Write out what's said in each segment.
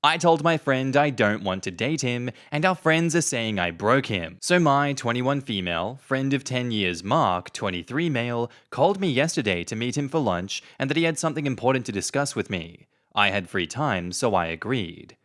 I told my friend I don't want to date him, and our friends are saying I broke him. So my 21 female, friend of 10 years Mark, 23 male, called me yesterday to meet him for lunch and that he had something important to discuss with me. I had free time, so I agreed.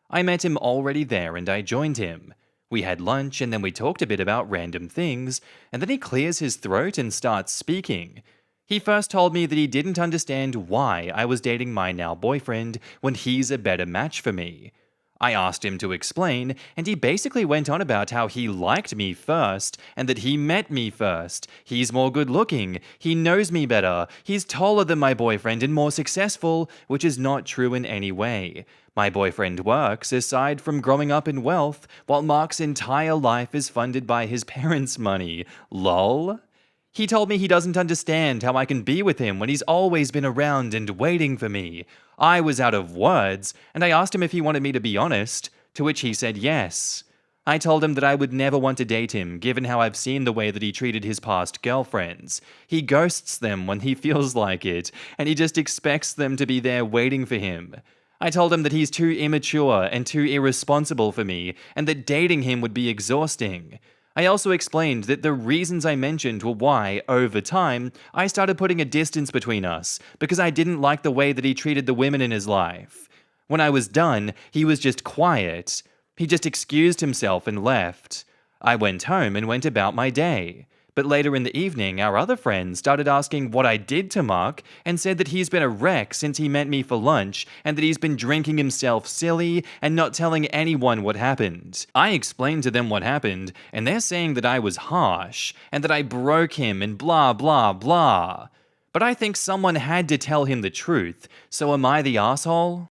I met him already there and I joined him. We had lunch and then we talked a bit about random things, and then he clears his throat and starts speaking. He first told me that he didn't understand why I was dating my now boyfriend when he's a better match for me. I asked him to explain, and he basically went on about how he liked me first, and that he met me first. He's more good looking, he knows me better, he's taller than my boyfriend and more successful, which is not true in any way. My boyfriend works aside from growing up in wealth, while Mark's entire life is funded by his parents' money. Lol? He told me he doesn't understand how I can be with him when he's always been around and waiting for me. I was out of words, and I asked him if he wanted me to be honest, to which he said yes. I told him that I would never want to date him, given how I've seen the way that he treated his past girlfriends. He ghosts them when he feels like it, and he just expects them to be there waiting for him. I told him that he's too immature and too irresponsible for me, and that dating him would be exhausting. I also explained that the reasons I mentioned were why, over time, I started putting a distance between us, because I didn't like the way that he treated the women in his life. When I was done, he was just quiet. He just excused himself and left. I went home and went about my day. But later in the evening, our other friends started asking what I did to Mark and said that he's been a wreck since he met me for lunch and that he's been drinking himself silly and not telling anyone what happened. I explained to them what happened, and they're saying that I was harsh and that I broke him and blah blah blah. But I think someone had to tell him the truth, so am I the asshole?